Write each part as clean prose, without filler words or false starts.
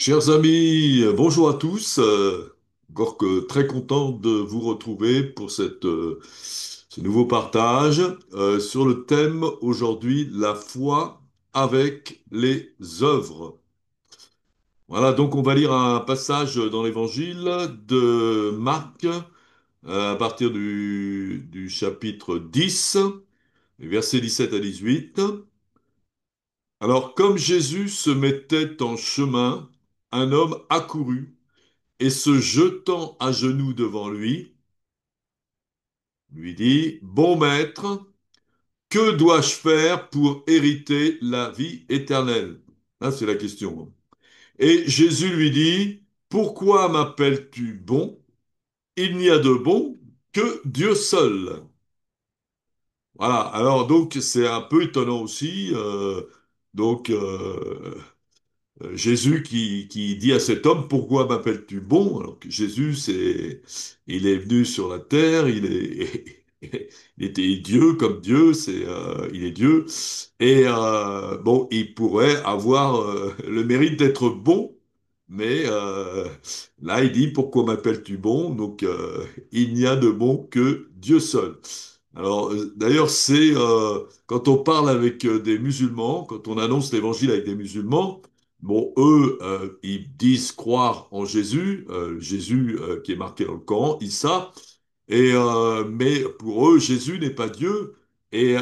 Chers amis, bonjour à tous. Encore que très content de vous retrouver pour ce nouveau partage sur le thème aujourd'hui, la foi avec les œuvres. Voilà, donc on va lire un passage dans l'Évangile de Marc à partir du chapitre 10, versets 17 à 18. Alors, comme Jésus se mettait en chemin, un homme accourut et se jetant à genoux devant lui, lui dit, Bon maître, que dois-je faire pour hériter la vie éternelle? Là, c'est la question. Et Jésus lui dit, Pourquoi m'appelles-tu bon? Il n'y a de bon que Dieu seul. Voilà, alors donc c'est un peu étonnant aussi. Donc Jésus qui dit à cet homme, Pourquoi m'appelles-tu bon? Alors que Jésus, il est venu sur la terre, il était Dieu comme Dieu, il est Dieu. Et bon, il pourrait avoir le mérite d'être bon, mais là, il dit, Pourquoi m'appelles-tu bon? Donc, il n'y a de bon que Dieu seul. Alors, d'ailleurs, quand on parle avec des musulmans, quand on annonce l'évangile avec des musulmans, bon, eux, ils disent croire en Jésus, Jésus qui est marqué dans le Coran, Issa, mais pour eux, Jésus n'est pas Dieu. Et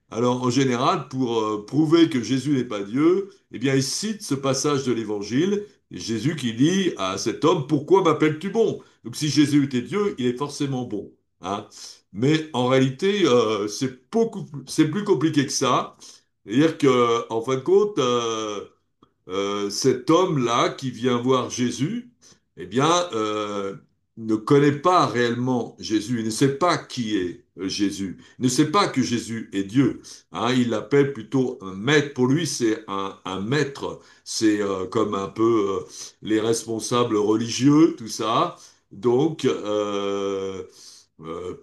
alors, en général, pour prouver que Jésus n'est pas Dieu, eh bien, ils citent ce passage de l'Évangile, Jésus qui dit à cet homme, Pourquoi m'appelles-tu bon? Donc, si Jésus était Dieu, il est forcément bon, hein. Mais en réalité, c'est plus compliqué que ça. C'est-à-dire que, en fin de compte, cet homme-là qui vient voir Jésus, eh bien, ne connaît pas réellement Jésus, il ne sait pas qui est Jésus, il ne sait pas que Jésus est Dieu. Hein, il l'appelle plutôt un maître. Pour lui, c'est un maître. C'est comme un peu les responsables religieux, tout ça. Donc,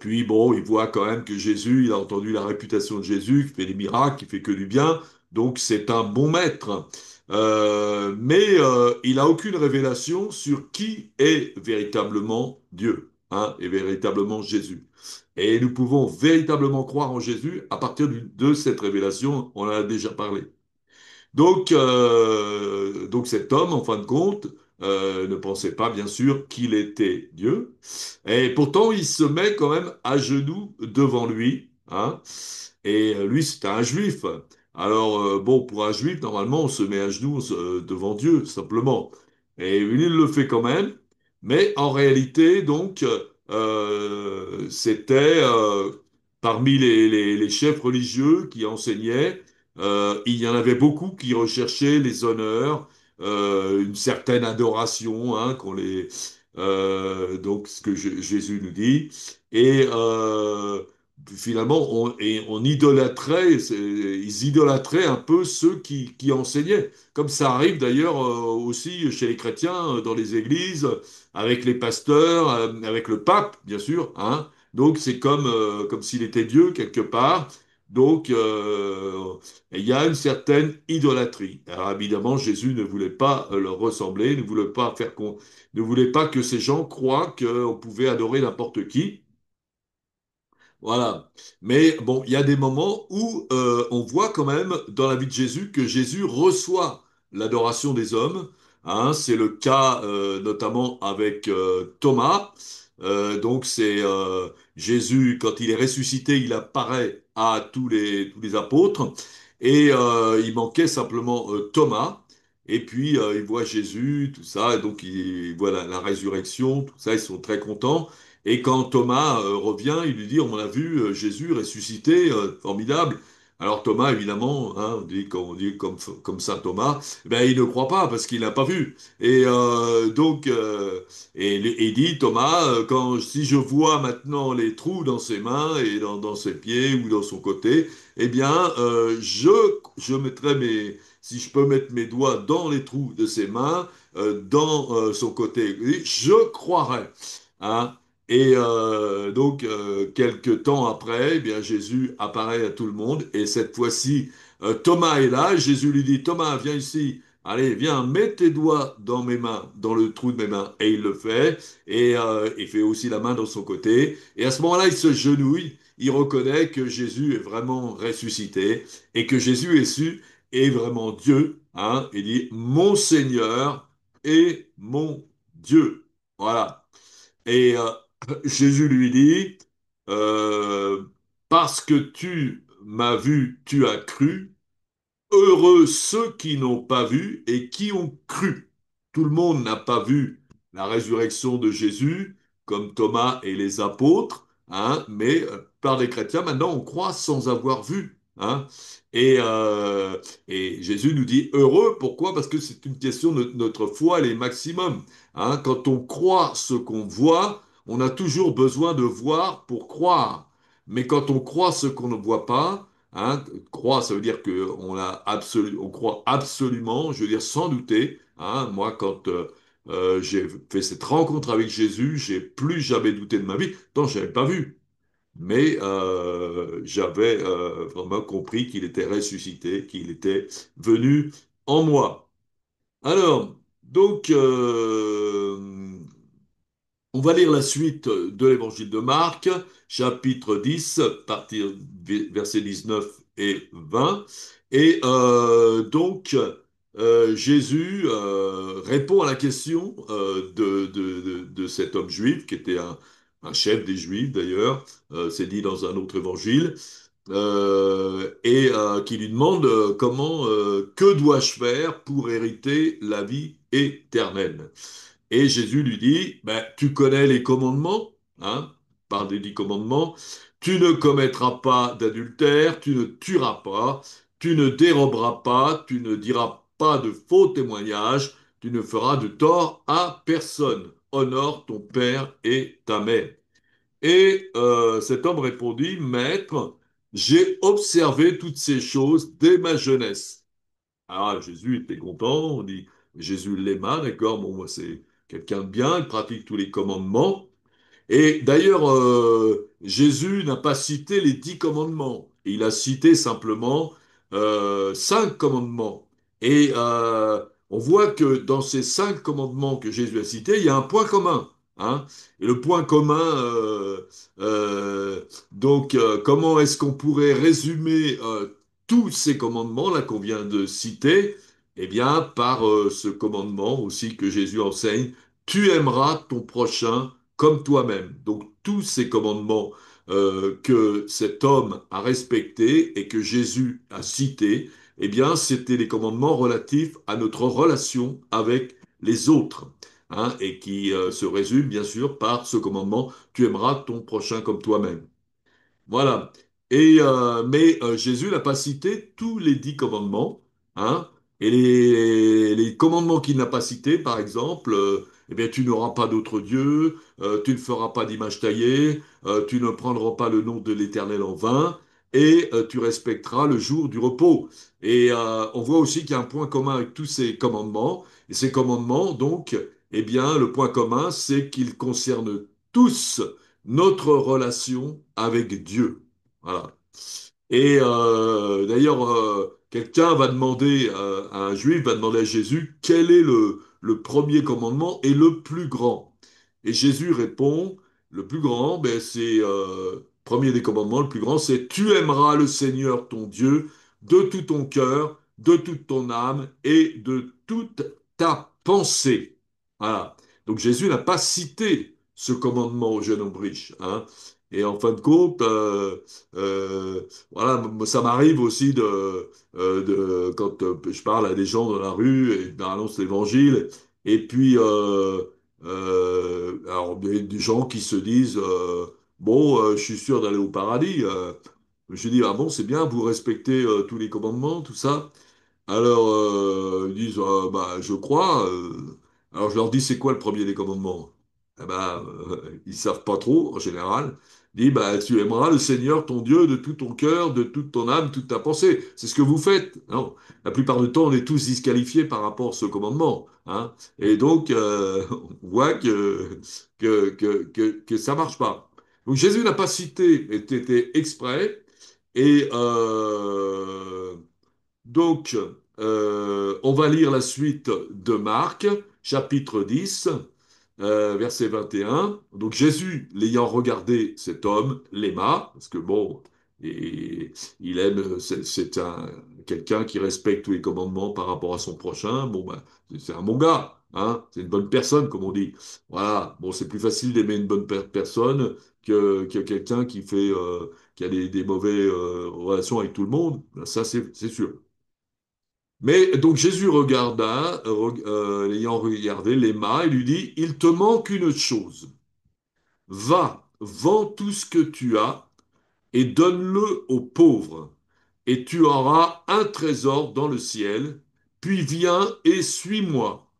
puis bon, il voit quand même que Jésus, il a entendu la réputation de Jésus, qui fait des miracles, qui fait que du bien. Donc, c'est un bon maître. Mais il n'a aucune révélation sur qui est véritablement Dieu, hein, et véritablement Jésus. Et nous pouvons véritablement croire en Jésus à partir de cette révélation, on en a déjà parlé. Donc cet homme, en fin de compte, ne pensait pas, bien sûr, qu'il était Dieu. Et pourtant, il se met quand même à genoux devant lui, hein. Et lui, c'était un juif. Alors, bon, pour un juif, normalement, on se met à genoux devant Dieu, simplement. Et lui, il le fait quand même. Mais en réalité, donc, c'était parmi les chefs religieux qui enseignaient, il y en avait beaucoup qui recherchaient les honneurs, une certaine adoration, hein, donc ce que Jésus nous dit. Et finalement, on idolâtrait, ils idolâtraient un peu ceux qui enseignaient. Comme ça arrive d'ailleurs aussi chez les chrétiens, dans les églises, avec les pasteurs, avec le pape, bien sûr, hein. Donc c'est comme s'il était Dieu quelque part. Donc, il y a une certaine idolâtrie. Alors évidemment, Jésus ne voulait pas leur ressembler, ne voulait pas que ces gens croient qu'on pouvait adorer n'importe qui. Voilà. Mais bon, il y a des moments où on voit quand même dans la vie de Jésus que Jésus reçoit l'adoration des hommes. Hein, c'est le cas notamment avec Thomas. Donc c'est Jésus, quand il est ressuscité, il apparaît à tous les apôtres. Et il manquait simplement Thomas. Et puis il voit Jésus, tout ça. Et donc il voit la résurrection, tout ça. Ils sont très contents. Et quand Thomas revient, il lui dit, on a vu Jésus ressuscité, formidable. Alors Thomas, évidemment, hein, on dit comme saint Thomas, ben, il ne croit pas parce qu'il n'a pas vu. Et il dit, Thomas, si je vois maintenant les trous dans ses mains et dans ses pieds ou dans son côté, eh bien, je mettrai si je peux mettre mes doigts dans les trous de ses mains, dans son côté, je croirai. Hein. Et donc, quelques temps après, eh bien, Jésus apparaît à tout le monde. Et cette fois-ci, Thomas est là. Jésus lui dit, Thomas, viens ici. allez, viens, mets tes doigts dans mes mains, dans le trou de mes mains. Et il le fait, et il fait aussi la main dans son côté. Et à ce moment-là, il se genouille, il reconnaît que Jésus est vraiment ressuscité, et que Jésus est vraiment Dieu. Hein. Il dit, mon Seigneur et mon Dieu. Voilà. Et Jésus lui dit, euh, parce que tu m'as vu, tu as cru. Heureux ceux qui n'ont pas vu et qui ont cru. Tout le monde n'a pas vu la résurrection de Jésus, comme Thomas et les apôtres, hein, mais par des chrétiens, maintenant, on croit sans avoir vu. Hein. Et, euh, et Jésus nous dit heureux, pourquoi? Parce que c'est une question de notre foi, elle est maximum. Hein. Quand on croit ce qu'on voit, on a toujours besoin de voir pour croire. Mais quand on croit ce qu'on ne voit pas, hein, croit, ça veut dire on croit absolument, je veux dire sans douter. Hein. Moi, quand j'ai fait cette rencontre avec Jésus, j'ai plus jamais douté de ma vie. Tant je n'avais pas vu, mais j'avais vraiment compris qu'il était ressuscité, qu'il était venu en moi. Alors, donc, on va lire la suite de l'évangile de Marc, chapitre 10, partir versets 19 et 20. Et Jésus répond à la question de cet homme juif, qui était un chef des Juifs d'ailleurs, c'est dit dans un autre évangile, qui lui demande que dois-je faire pour hériter la vie éternelle? Et Jésus lui dit, ben, tu connais les commandements, hein, par des 10 commandements, tu ne commettras pas d'adultère, tu ne tueras pas, tu ne déroberas pas, tu ne diras pas de faux témoignages, tu ne feras de tort à personne. Honore ton père et ta mère. Et cet homme répondit, Maître, j'ai observé toutes ces choses dès ma jeunesse. Ah, Jésus était content, on dit, Jésus l'aima, d'accord, bon, moi c'est quelqu'un de bien, il pratique tous les commandements. Et d'ailleurs, Jésus n'a pas cité les 10 commandements. Il a cité simplement 5 commandements. Et on voit que dans ces 5 commandements que Jésus a cités, il y a un point commun. Hein. Et le point commun, comment est-ce qu'on pourrait résumer tous ces commandements là qu'on vient de citer? Eh bien, par ce commandement aussi que Jésus enseigne, tu aimeras ton prochain comme toi-même. Donc tous ces commandements que cet homme a respectés et que Jésus a cités, eh bien c'était les commandements relatifs à notre relation avec les autres. Hein, et qui se résument bien sûr par ce commandement, tu aimeras ton prochain comme toi-même. Voilà. Mais Jésus n'a pas cité tous les 10 commandements, hein. Et les commandements qu'il n'a pas cités, par exemple, eh bien, tu n'auras pas d'autre Dieu, tu ne feras pas d'image taillée, tu ne prendras pas le nom de l'Éternel en vain, et tu respecteras le jour du repos. Et on voit aussi qu'il y a un point commun avec tous ces commandements. Et ces commandements, donc, eh bien, le point commun, c'est qu'ils concernent tous notre relation avec Dieu. Voilà. Et d'ailleurs, quelqu'un va demander à un juif, va demander à Jésus, quel est le premier commandement et le plus grand? Et Jésus répond, le plus grand, ben, c'est, premier des commandements, le plus grand, c'est tu aimeras le Seigneur ton Dieu de tout ton cœur, de toute ton âme et de toute ta pensée. Voilà. Donc Jésus n'a pas cité ce commandement au jeune homme riche. Hein. Et en fin de compte, euh, voilà, ça m'arrive aussi quand je parle à des gens dans la rue et je leur annonce l'évangile, et puis alors des gens qui se disent bon, je suis sûr d'aller au paradis. Je dis ah bon, c'est bien, vous respectez tous les commandements, tout ça. Alors, ils disent, bah, je crois. Alors, je leur dis, c'est quoi le premier des commandements? Eh ben, ils savent pas trop, en général. Ils disent, bah, tu aimeras le Seigneur, ton Dieu, de tout ton cœur, de toute ton âme, toute ta pensée. C'est ce que vous faites. Non. La plupart du temps, on est tous disqualifiés par rapport à ce commandement. Hein. Et donc, on voit que ça marche pas. Donc, Jésus n'a pas cité, était exprès. Et donc, On va lire la suite de Marc, chapitre 10, verset 21. Donc Jésus, l'ayant regardé, cet homme l'aima, parce que bon, et, il aime, c'est un, quelqu'un qui respecte tous les commandements par rapport à son prochain. Bon, ben, c'est un bon gars, hein, c'est une bonne personne, comme on dit. Voilà, bon, c'est plus facile d'aimer une bonne personne que quelqu'un qui fait, qui a des mauvaises relations avec tout le monde. Ça, c'est sûr. Mais donc Jésus regarda, l'ayant regardé, l'aima et lui dit, il te manque une chose. Va, vends tout ce que tu as et donne-le aux pauvres, et tu auras un trésor dans le ciel. Puis viens et suis-moi.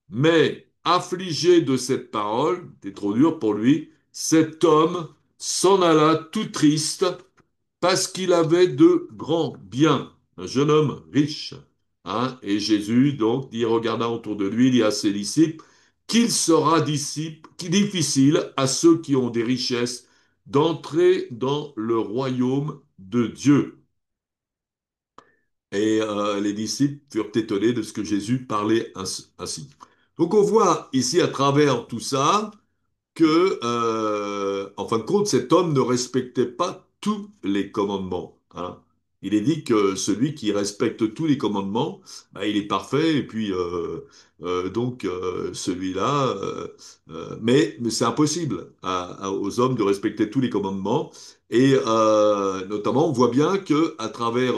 Mais affligé de cette parole, c'était trop dur pour lui, cet homme s'en alla tout triste parce qu'il avait de grands biens, un jeune homme riche. Hein. Et Jésus, donc, dit, regarda autour de lui, dit à ses disciples, qu'il sera difficile à ceux qui ont des richesses d'entrer dans le royaume de Dieu. Et les disciples furent étonnés de ce que Jésus parlait ainsi. Donc on voit ici à travers tout ça, que, en fin de compte, cet homme ne respectait pas tous les commandements. Hein. Il est dit que celui qui respecte tous les commandements, bah, il est parfait, et puis celui-là, mais c'est impossible aux hommes de respecter tous les commandements, et notamment on voit bien que à travers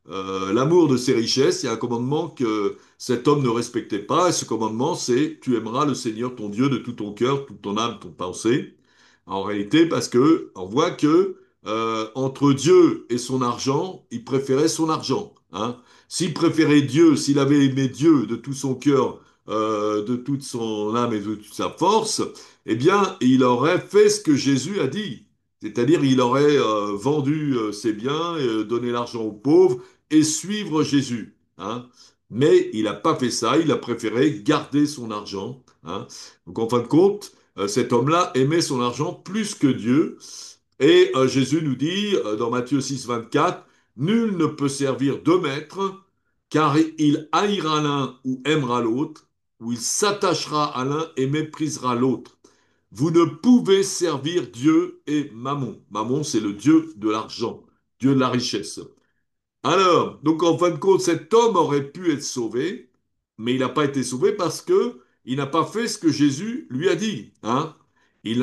l'amour de ses richesses, il y a un commandement que cet homme ne respectait pas, et ce commandement, c'est tu aimeras le Seigneur ton Dieu de tout ton cœur, toute ton âme, ton pensée. En réalité, parce que on voit que entre Dieu et son argent, il préférait son argent. Hein. S'il préférait Dieu, s'il avait aimé Dieu de tout son cœur, de toute son âme et de toute sa force, eh bien, il aurait fait ce que Jésus a dit. C'est-à-dire, il aurait vendu ses biens, donné l'argent aux pauvres et suivre Jésus. Hein. Mais il n'a pas fait ça, il a préféré garder son argent. Hein. Donc en fin de compte, cet homme-là aimait son argent plus que Dieu. Et Jésus nous dit dans Matthieu 6, 24, nul ne peut servir deux maîtres, car il haïra l'un ou aimera l'autre, ou il s'attachera à l'un et méprisera l'autre. Vous ne pouvez servir Dieu et Mammon. Mammon, c'est le Dieu de l'argent, Dieu de la richesse. Alors, donc en fin de compte, cet homme aurait pu être sauvé, mais il n'a pas été sauvé parce que il n'a pas fait ce que Jésus lui a dit. Hein? Tu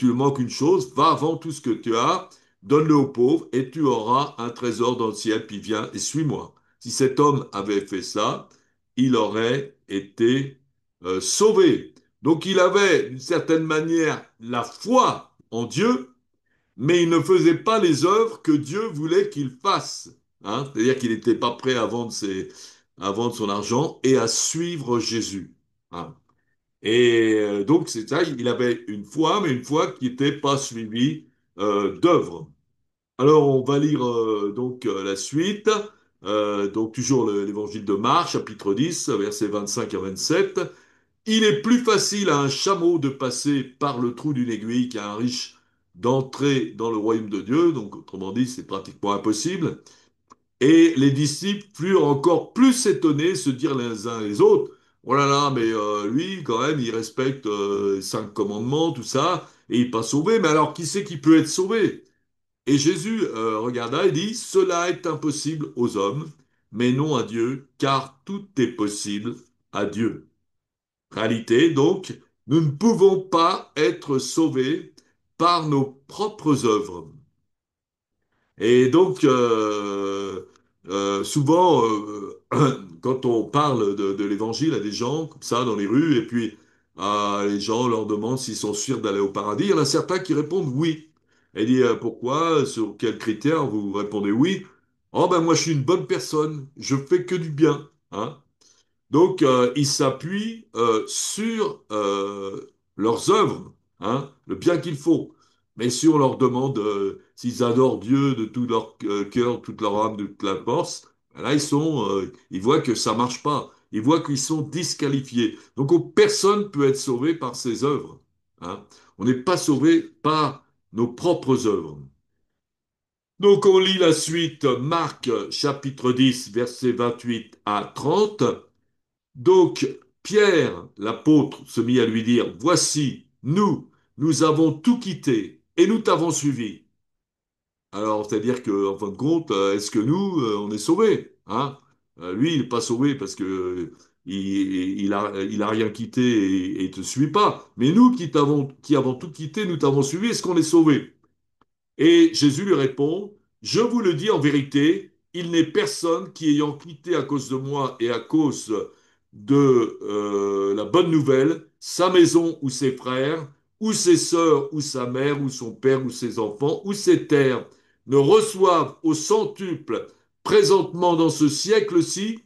lui manques une chose, va vends tout ce que tu as, donne-le aux pauvres et tu auras un trésor dans le ciel, puis viens et suis-moi. Si cet homme avait fait ça, il aurait été sauvé. Donc il avait, d'une certaine manière, la foi en Dieu, mais il ne faisait pas les œuvres que Dieu voulait qu'il fasse. Hein. C'est-à-dire qu'il n'était pas prêt à vendre son argent et à suivre Jésus. Hein. Et donc, c'est ça, il avait une foi, mais une foi qui n'était pas suivie d'œuvres. Alors, on va lire la suite. Donc, toujours l'évangile de Marc, chapitre 10, versets 25 à 27. Il est plus facile à un chameau de passer par le trou d'une aiguille qu'à un riche d'entrer dans le royaume de Dieu. Donc, autrement dit, c'est pratiquement impossible. Et les disciples furent encore plus étonnés, se dirent les uns les autres, oh là là, mais lui, quand même, il respecte les cinq commandements, tout ça, et il n'est pas sauvé. Mais alors, qui c'est qui peut être sauvé? Et Jésus regarda et dit, cela est impossible aux hommes, mais non à Dieu, car tout est possible à Dieu. Réalité, donc, nous ne pouvons pas être sauvés par nos propres œuvres. Et donc, souvent, quand on parle de l'évangile à des gens, comme ça, dans les rues, et puis les gens leur demandent s'ils sont sûrs d'aller au paradis, il y en a certains qui répondent oui. Et dit, pourquoi, sur quels critères vous répondez oui? Oh ben moi je suis une bonne personne, je fais que du bien. Hein. Donc, ils s'appuient sur leurs œuvres, hein, le bien qu'ils font. Mais si on leur demande s'ils adorent Dieu de tout leur cœur, toute leur âme, de toute la force, ben là, ils voient que ça marche pas. Ils voient qu'ils sont disqualifiés. Donc, personne peut être sauvé par ses œuvres. Hein. On n'est pas sauvé par nos propres œuvres. Donc on lit la suite, Marc chapitre 10, versets 28 à 30. Donc Pierre, l'apôtre, se mit à lui dire, Voici, nous avons tout quitté et nous t'avons suivi. Alors, c'est-à-dire que, en fin de compte, est-ce que nous, on est sauvés, hein? Lui, il n'est pas sauvé parce que il a rien quitté et il te suit pas. Mais nous qui avons tout quitté, nous t'avons suivi, est-ce qu'on est sauvés? Et Jésus lui répond, Je vous le dis en vérité, il n'est personne qui ayant quitté à cause de moi et à cause de la bonne nouvelle, sa maison ou ses frères, ou ses sœurs, ou sa mère, ou son père, ou ses enfants, ou ses terres, ne reçoivent au centuple présentement dans ce siècle-ci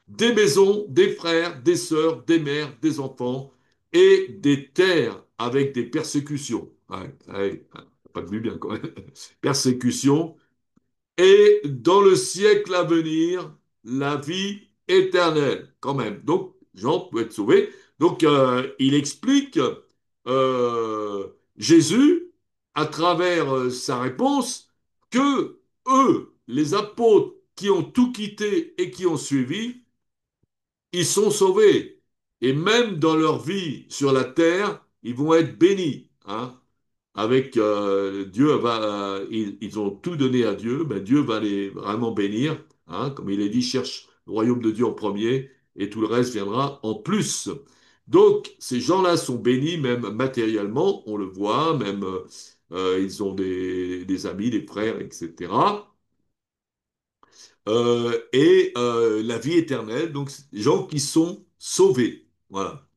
des maisons, des frères, des sœurs, des mères, des enfants et des terres avec des persécutions. Ouais, ouais, pas de bien quand même. Persécutions. Et dans le siècle à venir, la vie éternelle, quand même. Donc, Jean peut être sauvé. Donc, il explique Jésus, à travers sa réponse, que eux, les apôtres qui ont tout quitté et qui ont suivi, ils sont sauvés. Et même dans leur vie sur la terre, ils vont être bénis. Hein. Avec Dieu ils ont tout donné à Dieu, ben Dieu va les vraiment bénir. Hein. Comme il est dit, cherche le royaume de Dieu en premier et tout le reste viendra en plus. Donc ces gens-là sont bénis même matériellement, on le voit, même ils ont des amis, des frères, etc. La vie éternelle, donc c'est des gens qui sont sauvés. Voilà.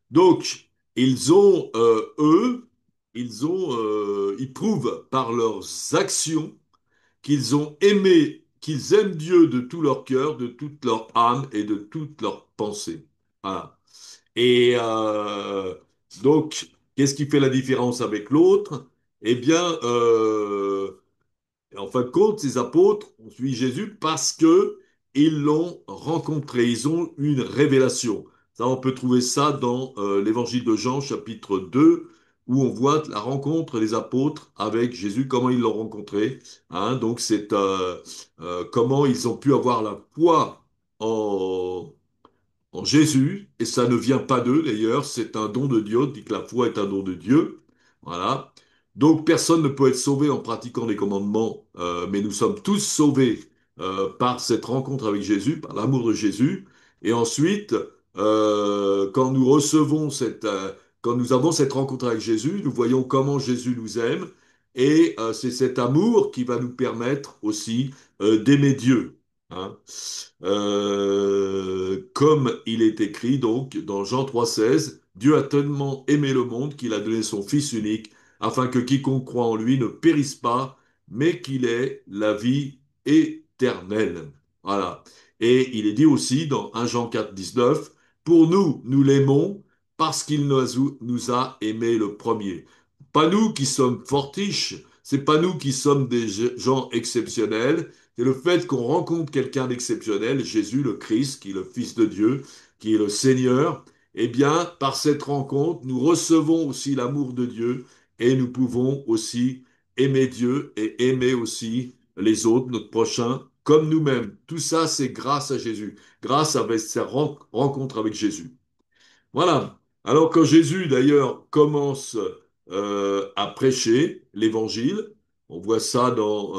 Donc, eux, ils prouvent par leurs actions qu'ils ont aimé, qu'ils aiment Dieu de tout leur cœur, de toute leur âme et de toute leur pensée. Voilà. Et donc, qu'est-ce qui fait la différence avec l'autre? Eh bien, et en fin de compte, ces apôtres ont suivi Jésus parce que ils l'ont rencontré, ils ont eu une révélation. Ça, on peut trouver ça dans l'évangile de Jean, chapitre 2, où on voit la rencontre des apôtres avec Jésus, comment ils l'ont rencontré. Hein. Donc, c'est comment ils ont pu avoir la foi en, en Jésus, et ça ne vient pas d'eux d'ailleurs, c'est un don de Dieu, on dit que la foi est un don de Dieu. Voilà. Donc personne ne peut être sauvé en pratiquant les commandements, mais nous sommes tous sauvés par cette rencontre avec Jésus, par l'amour de Jésus. Et ensuite, quand nous recevons quand nous avons cette rencontre avec Jésus, nous voyons comment Jésus nous aime, et c'est cet amour qui va nous permettre aussi d'aimer Dieu. Hein. Comme il est écrit donc dans Jean 3,16, Dieu a tellement aimé le monde qu'il a donné son Fils unique, afin que quiconque croit en lui ne périsse pas, mais qu'il ait la vie éternelle. Voilà. Et il est dit aussi dans 1 Jean 4,19, pour nous, nous l'aimons parce qu'il nous a aimé le premier. Pas nous qui sommes fortiches, c'est pas nous qui sommes des gens exceptionnels, c'est le fait qu'on rencontre quelqu'un d'exceptionnel, Jésus le Christ, qui est le Fils de Dieu, qui est le Seigneur. Eh bien, par cette rencontre, nous recevons aussi l'amour de Dieu et nous pouvons aussi aimer Dieu et aimer aussi les autres, notre prochain, comme nous-mêmes. Tout ça, c'est grâce à Jésus, grâce à cette rencontre avec Jésus. Voilà. Alors quand Jésus, d'ailleurs, commence à prêcher l'évangile, on voit ça dans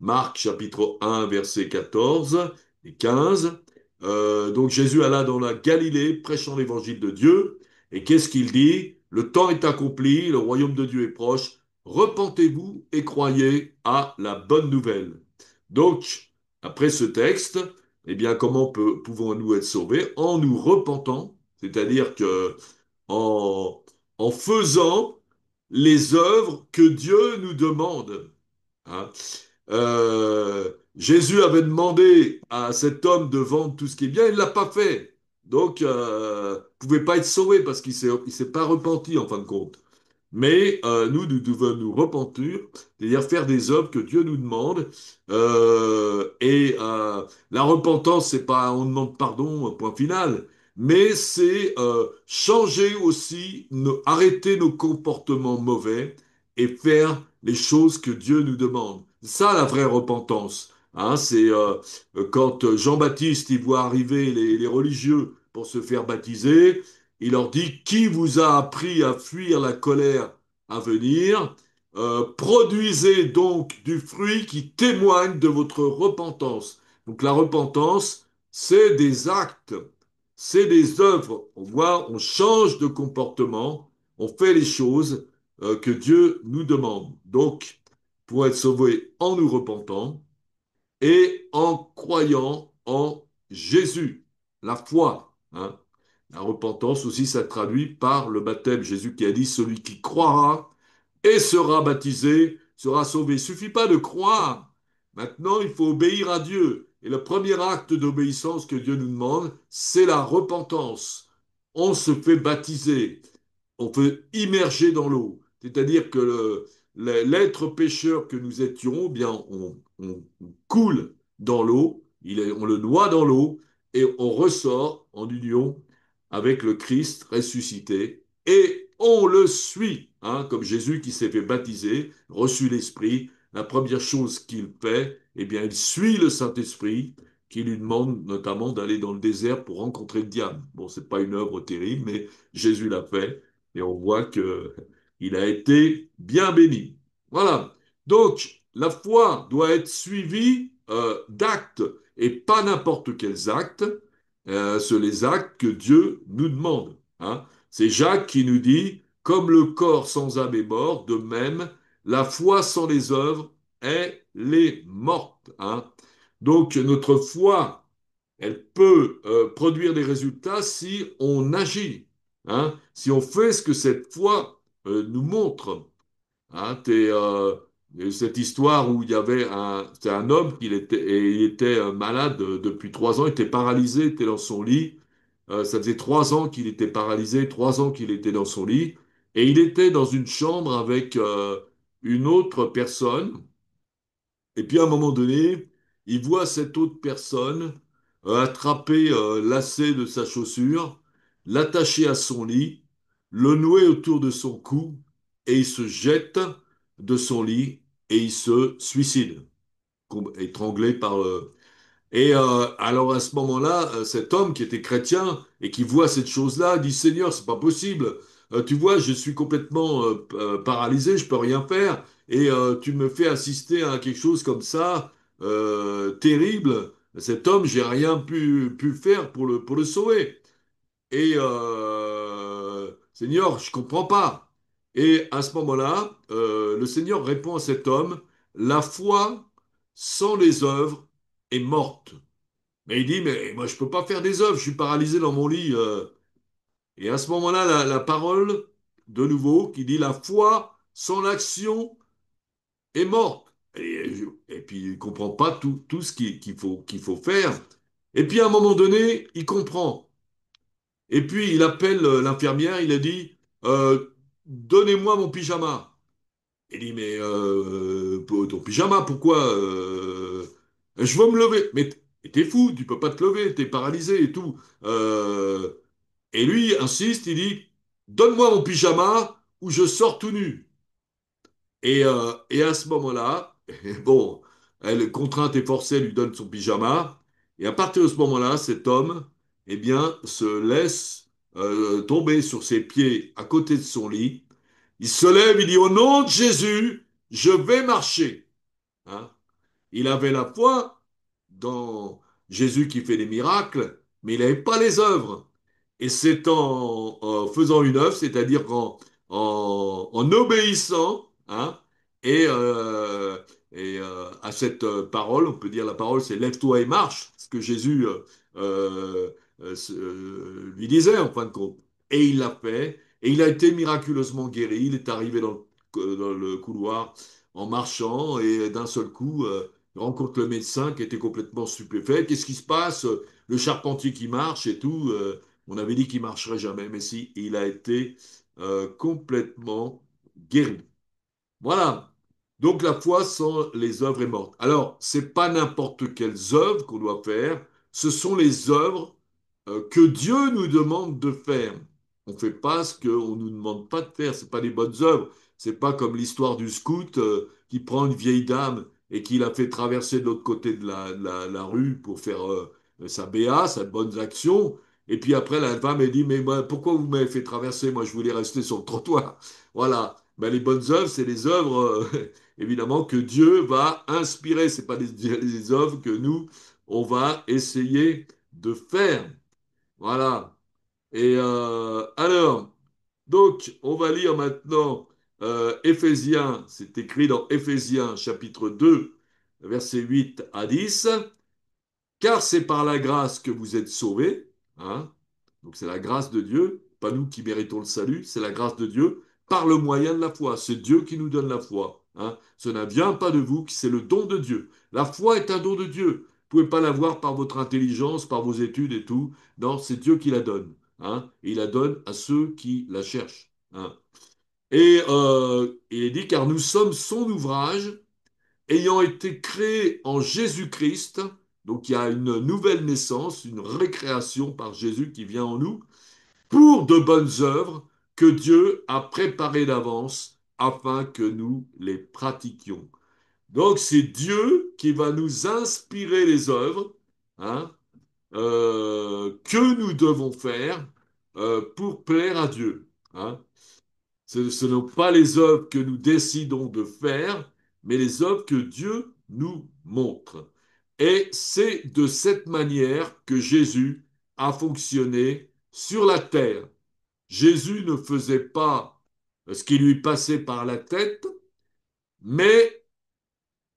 Marc chapitre 1, versets 14 et 15. Donc Jésus alla dans la Galilée prêchant l'évangile de Dieu. Et qu'est-ce qu'il dit? Le temps est accompli, le royaume de Dieu est proche. Repentez-vous et croyez à la bonne nouvelle. Donc, après ce texte, eh bien, comment pouvons-nous être sauvés? En nous repentant, c'est-à-dire que en, en faisant les œuvres que Dieu nous demande. Hein. Jésus avait demandé à cet homme de vendre tout ce qui est bien, il ne l'a pas fait. Donc, il ne pouvait pas être sauvé parce qu'il s'est pas repenti en fin de compte. Mais nous devons nous repentir, c'est-à-dire faire des œuvres que Dieu nous demande. La repentance, c'est pas on demande pardon, point final, mais c'est changer aussi, arrêter nos comportements mauvais et faire les choses que Dieu nous demande. ça la vraie repentance. Hein, c'est quand Jean-Baptiste il voit arriver les religieux pour se faire baptiser, il leur dit, qui vous a appris à fuir la colère à venir? Produisez donc du fruit qui témoigne de votre repentance. Donc la repentance, c'est des actes, c'est des œuvres. On voit, on change de comportement, on fait les choses que Dieu nous demande. Donc, pour être sauvé en nous repentant et en croyant en Jésus, la foi. Hein. La repentance aussi, ça traduit par le baptême. Jésus qui a dit, celui qui croira et sera baptisé sera sauvé. Il ne suffit pas de croire. Maintenant, il faut obéir à Dieu. Et le premier acte d'obéissance que Dieu nous demande, c'est la repentance. On se fait baptiser, on peut immerger dans l'eau. C'est-à-dire que l'être pécheur que nous étions, eh bien, on coule dans l'eau, on le noie dans l'eau, et on ressort en union avec le Christ ressuscité, et on le suit, hein, comme Jésus qui s'est fait baptiser, reçu l'Esprit. La première chose qu'il fait, eh bien, il suit le Saint-Esprit, qui lui demande notamment d'aller dans le désert pour rencontrer le diable. Bon, c'est pas une œuvre terrible, mais Jésus l'a fait. Et on voit que il a été bien béni. Voilà. Donc, la foi doit être suivie d'actes et pas n'importe quels actes. C'est les actes que Dieu nous demande. Hein. C'est Jacques qui nous dit, comme le corps sans âme est mort, de même, la foi sans les œuvres, elle est morte. Hein. Donc, notre foi, elle peut produire des résultats si on agit, hein, si on fait ce que cette foi nous montre. Hein, cette histoire où il y avait c'était un homme il était malade depuis 3 ans, il était paralysé, il était dans son lit. Ça faisait 3 ans qu'il était paralysé, 3 ans qu'il était dans son lit, et il était dans une chambre avec une autre personne. Et puis à un moment donné, il voit cette autre personne attraper lacet de sa chaussure, l'attacher à son lit, le nouer autour de son cou, et il se jette de son lit et il se suicide, étranglé par, et alors à ce moment-là, cet homme qui était chrétien et qui voit cette chose-là dit, Seigneur, c'est pas possible. Tu vois, je suis complètement paralysé, je peux rien faire, et tu me fais assister à quelque chose comme ça, terrible. Cet homme, j'ai rien pu faire pour le sauver. Et Seigneur, je comprends pas. Et à ce moment-là, le Seigneur répond à cet homme, la foi sans les œuvres est morte. Mais il dit, mais moi je peux pas faire des œuvres, je suis paralysé dans mon lit. Et à ce moment-là, la parole, de nouveau, qui dit, la foi sans l'action est morte. Et puis il comprend pas tout ce qu'il faut faire. Et puis à un moment donné, il comprend. Et puis il appelle l'infirmière, il a dit, donnez-moi mon pyjama. Il dit, mais ton pyjama, pourquoi je veux me lever. Mais t'es fou, tu peux pas te lever, t'es paralysé et tout. Euh, et lui insiste, il dit, donne-moi mon pyjama ou je sors tout nu. Et à ce moment-là, bon, elle, contrainte et forcée, lui donne son pyjama. Et à partir de ce moment-là, cet homme, eh bien, se laisse tomber sur ses pieds à côté de son lit. Il se lève, il dit, au nom de Jésus, je vais marcher. Hein. Il avait la foi dans Jésus qui fait des miracles, mais il n'avait pas les œuvres. Et c'est en faisant une œuvre, c'est-à-dire en obéissant, hein, et, euh, à cette parole, on peut dire la parole, c'est lève-toi et marche, ce que Jésus lui disait en fin de compte. Et il l'a fait, et il a été miraculeusement guéri. Il est arrivé dans le couloir en marchant, et d'un seul coup, il rencontre le médecin qui était complètement stupéfait. Qu'est-ce qui se passe? Le charpentier qui marche et tout. On avait dit qu'il marcherait jamais, mais si, il a été complètement guéri. Voilà. Donc la foi sans les œuvres est morte. Alors, c'est pas n'importe quelles œuvres qu'on doit faire, ce sont les œuvres que Dieu nous demande de faire. On ne fait pas ce qu'on nous demande pas de faire, c'est pas des bonnes œuvres. C'est pas comme l'histoire du scout qui prend une vieille dame et qu'il a fait traverser de l'autre côté de la rue pour faire sa BA, sa bonne action. Et puis après, la femme a dit, mais pourquoi vous m'avez fait traverser? Moi, je voulais rester sur le trottoir. Voilà. Ben, les bonnes œuvres, c'est les œuvres, évidemment, que Dieu va inspirer. C'est pas les œuvres que nous, on va essayer de faire. Voilà. Et alors, donc, on va lire maintenant Éphésiens, c'est écrit dans Éphésiens chapitre 2, versets 8 à 10. Car c'est par la grâce que vous êtes sauvés, hein. Donc c'est la grâce de Dieu, pas nous qui méritons le salut, c'est la grâce de Dieu par le moyen de la foi. C'est Dieu qui nous donne la foi, hein. Ce ne vient pas de vous, c'est le don de Dieu. La foi est un don de Dieu. Vous ne pouvez pas l'avoir par votre intelligence, par vos études et tout. Non, c'est Dieu qui la donne, hein. Et il la donne à ceux qui la cherchent, hein. Et il est dit, car nous sommes son ouvrage, ayant été créés en Jésus-Christ. Donc il y a une nouvelle naissance, une récréation par Jésus qui vient en nous, pour de bonnes œuvres que Dieu a préparées d'avance afin que nous les pratiquions. Donc c'est Dieu qui va nous inspirer les œuvres, hein, que nous devons faire pour plaire à Dieu, hein. Ce ne sont pas les œuvres que nous décidons de faire, mais les œuvres que Dieu nous montre. Et c'est de cette manière que Jésus a fonctionné sur la terre. Jésus ne faisait pas ce qui lui passait par la tête, mais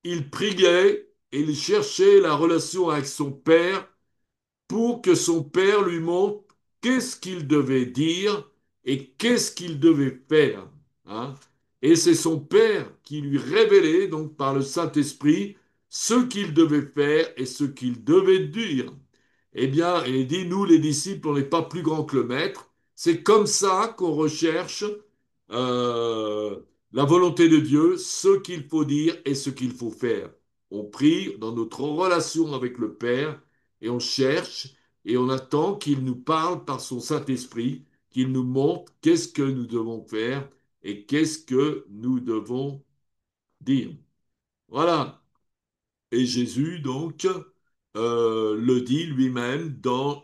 il priait et il cherchait la relation avec son Père pour que son père lui montre qu'est-ce qu'il devait dire et qu'est-ce qu'il devait faire, hein. Et c'est son père qui lui révélait, donc par le Saint-Esprit, ce qu'il devait faire et ce qu'il devait dire. Eh bien, il dit, nous les disciples, on n'est pas plus grands que le maître. C'est comme ça qu'on recherche euh, la volonté de Dieu, ce qu'il faut dire et ce qu'il faut faire. On prie dans notre relation avec le Père et on cherche et on attend qu'il nous parle par son Saint-Esprit, qu'il nous montre qu'est-ce que nous devons faire et qu'est-ce que nous devons dire. Voilà. Et Jésus, donc, le dit lui-même dans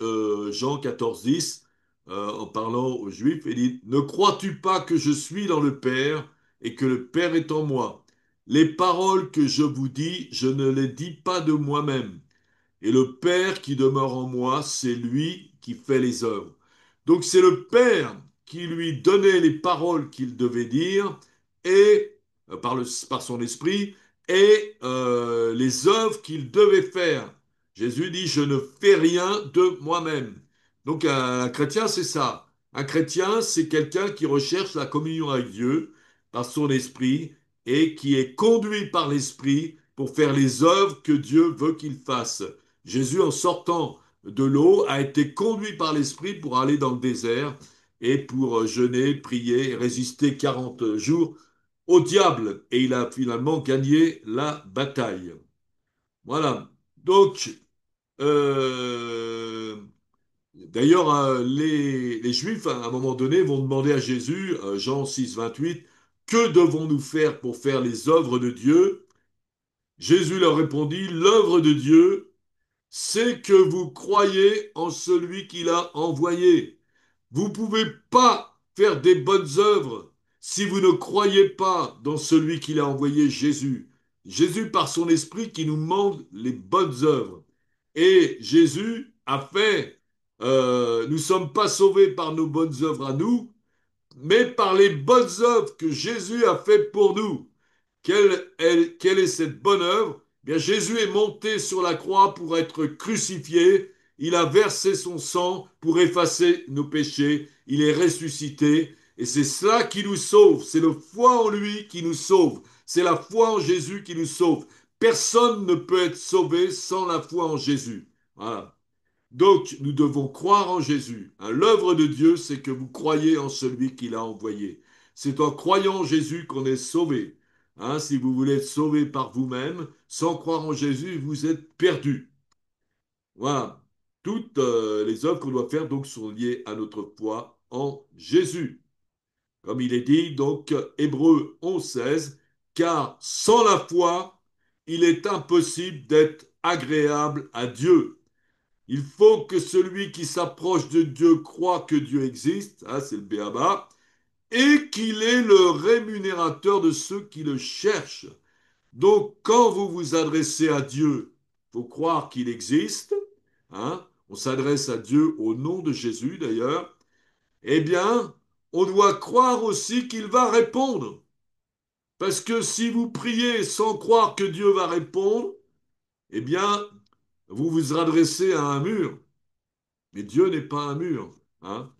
Jean 14, 10, en parlant aux Juifs, il dit, ne crois-tu pas que je suis dans le Père et que le Père est en moi? Les paroles que je vous dis, je ne les dis pas de moi-même. Et le Père qui demeure en moi, c'est lui qui fait les œuvres. Donc c'est le Père qui lui donnait les paroles qu'il devait dire et par son esprit et les œuvres qu'il devait faire. Jésus dit, je ne fais rien de moi-même. Donc un chrétien, c'est ça. Un chrétien, c'est quelqu'un qui recherche la communion avec Dieu par son esprit et qui est conduit par l'esprit pour faire les œuvres que Dieu veut qu'il fasse. Jésus, en sortant de l'eau, a été conduit par l'Esprit pour aller dans le désert et pour jeûner, prier, résister 40 jours au diable. Et il a finalement gagné la bataille. Voilà. Donc, euh, d'ailleurs, les Juifs, à un moment donné, vont demander à Jésus, Jean 6, 28, que devons-nous faire pour faire les œuvres de Dieu? Jésus leur répondit, l'œuvre de Dieu, c'est que vous croyez en celui qu'il a envoyé. Vous ne pouvez pas faire des bonnes œuvres si vous ne croyez pas dans celui qu'il a envoyé, Jésus. Jésus, par son esprit, qui nous demande les bonnes œuvres. Et Jésus a fait, nous ne sommes pas sauvés par nos bonnes œuvres à nous, mais par les bonnes œuvres que Jésus a fait pour nous. Quelle est cette bonne œuvre? Bien, Jésus est monté sur la croix pour être crucifié. Il a versé son sang pour effacer nos péchés. Il est ressuscité. Et c'est cela qui nous sauve. C'est la foi en lui qui nous sauve. C'est la foi en Jésus qui nous sauve. Personne ne peut être sauvé sans la foi en Jésus. Voilà. Donc, nous devons croire en Jésus, hein. L'œuvre de Dieu, c'est que vous croyez en celui qu'il a envoyé. C'est en croyant en Jésus qu'on est sauvé, hein. Si vous voulez être sauvé par vous-même, sans croire en Jésus, vous êtes perdu. Voilà. Toutes les œuvres qu'on doit faire donc sont liées à notre foi en Jésus. Comme il est dit, donc, Hébreux 11, 16, car sans la foi, il est impossible d'être agréable à Dieu. Il faut que celui qui s'approche de Dieu croit que Dieu existe, hein, c'est le béaba, et qu'il est le rémunérateur de ceux qui le cherchent. Donc, quand vous vous adressez à Dieu, il faut croire qu'il existe, hein, on s'adresse à Dieu au nom de Jésus d'ailleurs, eh bien, on doit croire aussi qu'il va répondre. Parce que si vous priez sans croire que Dieu va répondre, eh bien, vous vous adressez à un mur. Mais Dieu n'est pas un mur, hein.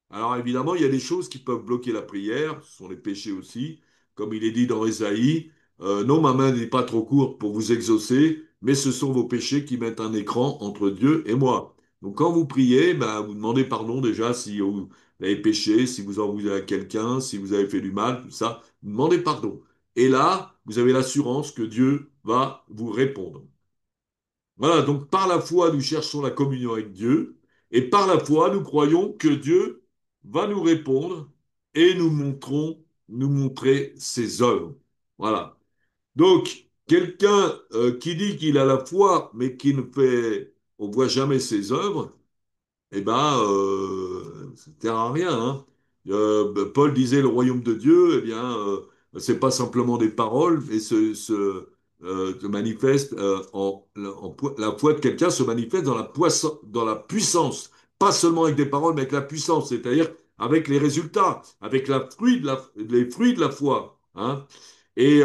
Alors évidemment, il y a des choses qui peuvent bloquer la prière, ce sont les péchés aussi, comme il est dit dans Ésaïe, non, ma main n'est pas trop courte pour vous exaucer, mais ce sont vos péchés qui mettent un écran entre Dieu et moi. Donc quand vous priez, ben, vous demandez pardon déjà si vous avez péché, si vous en voulez à quelqu'un, si vous avez fait du mal, tout ça, vous demandez pardon. Et là, vous avez l'assurance que Dieu va vous répondre. Voilà, donc par la foi, nous cherchons la communion avec Dieu, et par la foi, nous croyons que Dieu va nous répondre et nous montrer ses œuvres. Voilà. Donc, quelqu'un qui dit qu'il a la foi, mais qui ne fait, on voit jamais ses œuvres, eh ben, ça ne sert à rien, hein. Paul disait le royaume de Dieu, eh bien, c'est pas simplement des paroles, mais se manifeste la foi de quelqu'un se manifeste dans la puissance, pas seulement avec des paroles, mais avec la puissance, c'est-à-dire avec les résultats, avec les fruits de la foi, hein. Et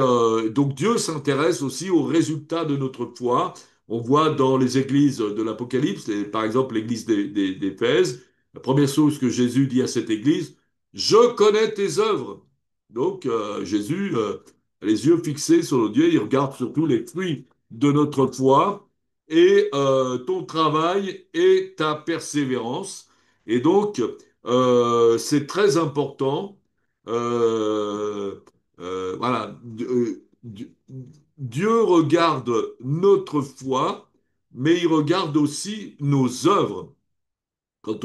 donc Dieu s'intéresse aussi aux résultats de notre foi. On voit dans les églises de l'Apocalypse, et par exemple l'église d'Éphèse, la première chose que Jésus dit à cette église, je connais tes œuvres. Donc Jésus, les yeux fixés sur le Dieu, il regarde surtout les fruits de notre foi et ton travail et ta persévérance. Et donc, c'est très important. Euh, voilà, Dieu regarde notre foi, mais il regarde aussi nos œuvres. Quand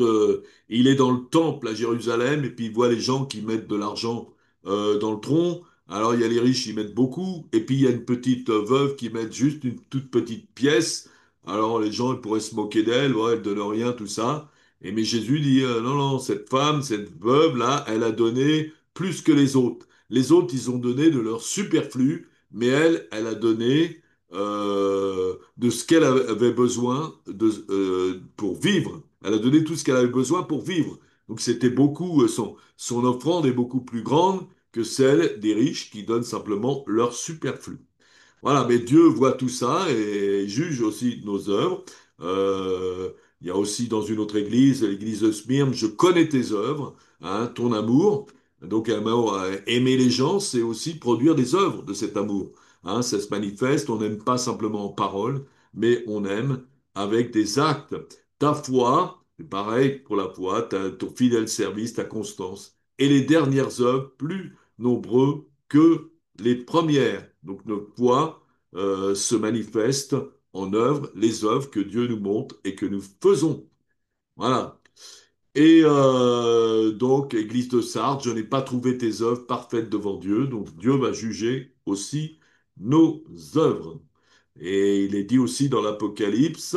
il est dans le temple à Jérusalem et puis il voit les gens qui mettent de l'argent dans le tronc, alors il y a les riches qui mettent beaucoup, et puis il y a une petite veuve qui met juste une toute petite pièce. Alors les gens ils pourraient se moquer d'elle, ouais, elle donne rien, tout ça. Et mais Jésus dit non, non, cette femme, cette veuve là, elle a donné plus que les autres. Les autres, ils ont donné de leur superflu, mais elle a donné de ce qu'elle avait besoin pour vivre. Elle a donné tout ce qu'elle avait besoin pour vivre. Donc c'était beaucoup, son offrande est beaucoup plus grande que celle des riches qui donnent simplement leur superflu. Voilà, mais Dieu voit tout ça et juge aussi nos œuvres. Il y a aussi dans une autre église, l'église de Smyrne, je connais tes œuvres, hein, ton amour. Donc, aimer les gens, c'est aussi produire des œuvres de cet amour. Hein, ça se manifeste, on n'aime pas simplement en parole, mais on aime avec des actes. Ta foi, c'est pareil pour la foi, ton fidèle service, ta constance. Et les dernières œuvres, plus nombreux que les premières. Donc notre foi se manifeste en œuvre, les œuvres que Dieu nous montre et que nous faisons. Voilà. Et donc, Église de Sardes, je n'ai pas trouvé tes œuvres parfaites devant Dieu, donc Dieu va juger aussi nos œuvres. Et il est dit aussi dans l'Apocalypse,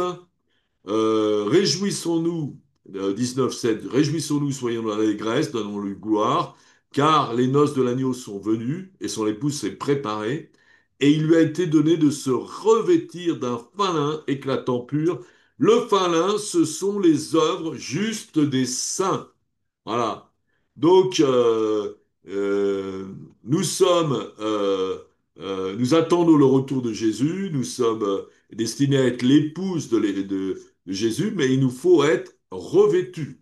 réjouissons-nous, 19:7, réjouissons-nous, soyons dans l'allégresse, donnons-lui gloire, car les noces de l'agneau sont venues et son épouse s'est préparée, et il lui a été donné de se revêtir d'un fin lin éclatant pur. Le fin lin, ce sont les œuvres justes des saints. Voilà. Donc, euh, nous sommes, nous attendons le retour de Jésus. Nous sommes destinés à être l'épouse de Jésus, mais il nous faut être revêtus.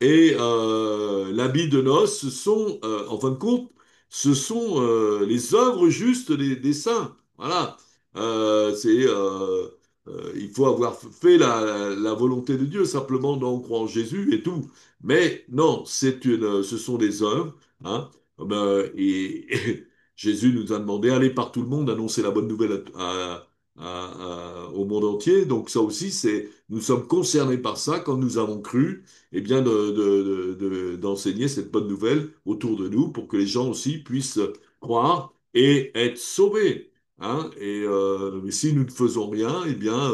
Et l'habit de noces, ce sont, en fin de compte, ce sont les œuvres justes des saints. Voilà. Il faut avoir fait la volonté de Dieu, simplement non croire en Jésus et tout. Mais non, ce sont des œuvres, hein. Et Jésus nous a demandé, allez par tout le monde, annoncer la bonne nouvelle au monde entier. Donc ça aussi, nous sommes concernés par ça quand nous avons cru, eh bien, d'enseigner cette bonne nouvelle autour de nous pour que les gens aussi puissent croire et être sauvés. hein, mais si nous ne faisons rien, eh bien,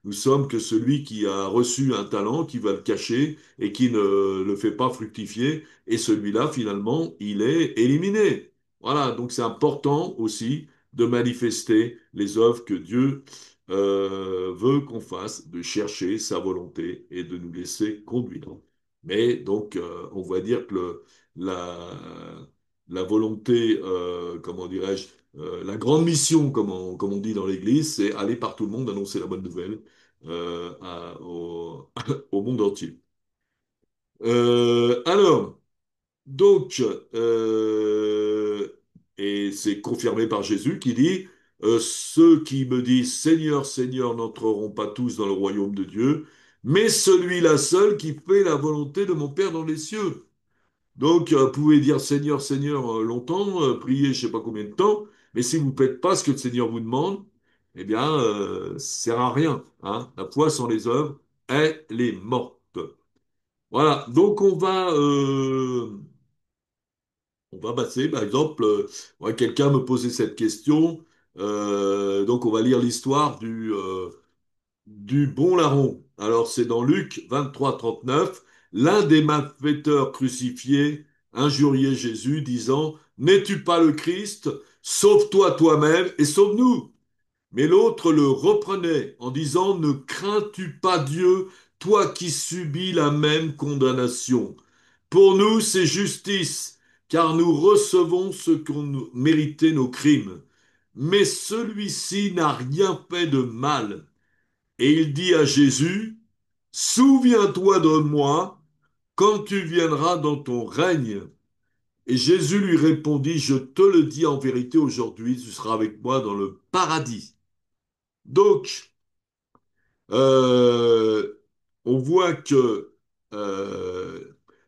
nous sommes que celui qui a reçu un talent, qui va le cacher et qui ne le fait pas fructifier, et celui-là, finalement, il est éliminé. Voilà, donc c'est important aussi de manifester les œuvres que Dieu veut qu'on fasse, de chercher sa volonté et de nous laisser conduire. Mais donc, on va dire que la volonté, comment dirais-je, la grande mission, comme on dit dans l'Église, c'est aller par tout le monde annoncer la bonne nouvelle au monde entier. Alors, donc, euh, et c'est confirmé par Jésus qui dit, ceux qui me disent Seigneur, Seigneur n'entreront pas tous dans le royaume de Dieu, mais celui-là seul qui fait la volonté de mon Père dans les cieux. Donc, vous pouvez dire Seigneur, Seigneur longtemps, prier je sais pas combien de temps, mais si vous ne faites pas ce que le Seigneur vous demande, eh bien, ça sert à rien, hein. La foi sans les œuvres, elle est morte. Voilà, donc on va passer, par exemple, ouais, quelqu'un me posait cette question, donc on va lire l'histoire du bon larron. Alors, c'est dans Luc 23, 39. L'un des malfaiteurs crucifiés injuriait Jésus, disant, n'es-tu pas le Christ? Sauve-toi toi-même et sauve-nous. Mais l'autre le reprenait en disant, ne crains-tu pas Dieu, toi qui subis la même condamnation? Pour nous, c'est justice, car nous recevons ce qu'ont mérité nos crimes. Mais celui-ci n'a rien fait de mal. Et il dit à Jésus, souviens-toi de moi quand tu viendras dans ton règne. Et Jésus lui répondit, je te le dis en vérité aujourd'hui, tu seras avec moi dans le paradis. Donc, euh, on voit que euh,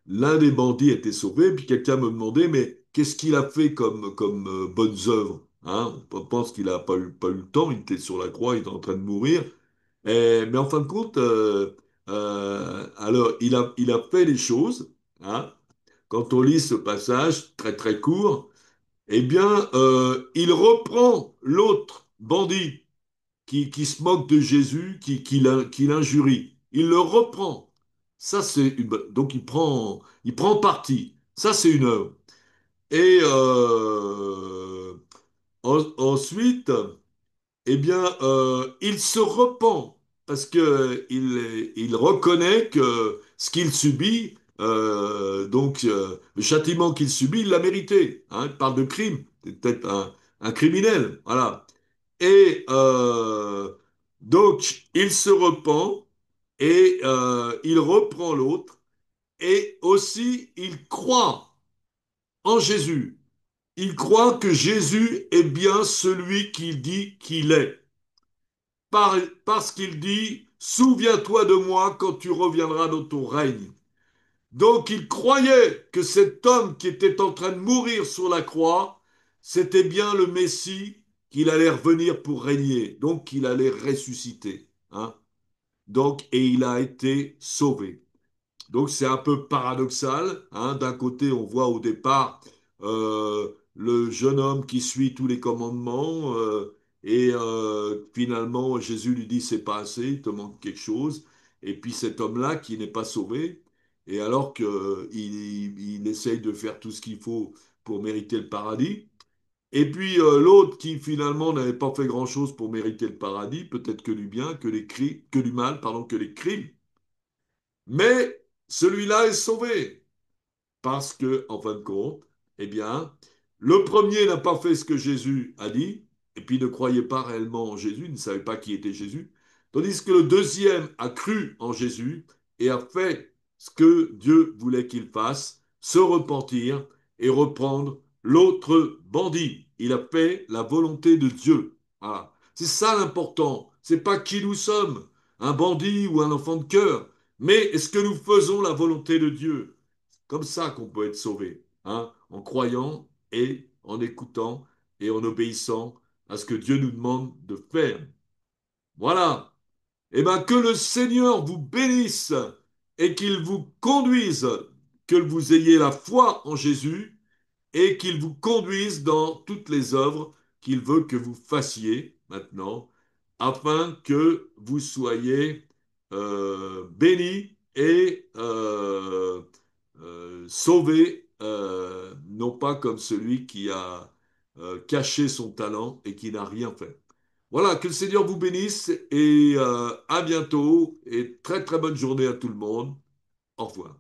l'un des bandits était sauvé, puis quelqu'un me demandait, mais qu'est-ce qu'il a fait comme bonnes œuvres? Hein, on pense qu'il n'a pas eu le temps, il était sur la croix, il était en train de mourir. Mais en fin de compte, alors il a fait les choses. Hein. Quand on lit ce passage très très court, eh bien, il reprend l'autre bandit qui se moque de Jésus, qui l'injurie. Il le reprend. Ça, donc il prend parti. Ça, c'est une œuvre. Et ensuite, eh bien, il se repent parce que il reconnaît que ce qu'il subit, le châtiment qu'il subit, il l'a mérité. Hein, il parle de crime, c'est peut-être un criminel, voilà. Et donc, il se repent et il reprend l'autre et aussi il croit en Jésus. Il croit que Jésus est bien celui qu'il dit qu'il est. Parce qu'il dit, souviens-toi de moi quand tu reviendras dans ton règne. Donc il croyait que cet homme qui était en train de mourir sur la croix, c'était bien le Messie qu'il allait revenir pour régner, donc qu'il allait ressusciter. Hein. Donc, et il a été sauvé. Donc c'est un peu paradoxal. Hein. D'un côté, on voit au départ le jeune homme qui suit tous les commandements et finalement Jésus lui dit c'est pas assez, il te manque quelque chose. Et puis cet homme-là qui n'est pas sauvé et alors qu'il essaye de faire tout ce qu'il faut pour mériter le paradis. Et puis l'autre qui finalement n'avait pas fait grand-chose pour mériter le paradis, peut-être que du bien, que du mal, pardon, que les crimes. Mais celui-là est sauvé. Parce que, en fin de compte, eh bien, le premier n'a pas fait ce que Jésus a dit, et puis ne croyait pas réellement en Jésus, ne savait pas qui était Jésus, tandis que le deuxième a cru en Jésus et a fait ce que Dieu voulait qu'il fasse, se repentir et reprendre l'autre bandit. Il a fait la volonté de Dieu. Voilà. C'est ça l'important. C'est pas qui nous sommes, un bandit ou un enfant de cœur, mais est-ce que nous faisons la volonté de Dieu? Comme ça qu'on peut être sauvé, hein, en croyant et en écoutant et en obéissant à ce que Dieu nous demande de faire. Voilà. Eh bien, que le Seigneur vous bénisse et qu'il vous conduise, que vous ayez la foi en Jésus et qu'il vous conduise dans toutes les œuvres qu'il veut que vous fassiez maintenant, afin que vous soyez bénis et sauvés, non pas comme celui qui a caché son talent et qui n'a rien fait. Voilà, que le Seigneur vous bénisse et à bientôt et très très bonne journée à tout le monde. Au revoir.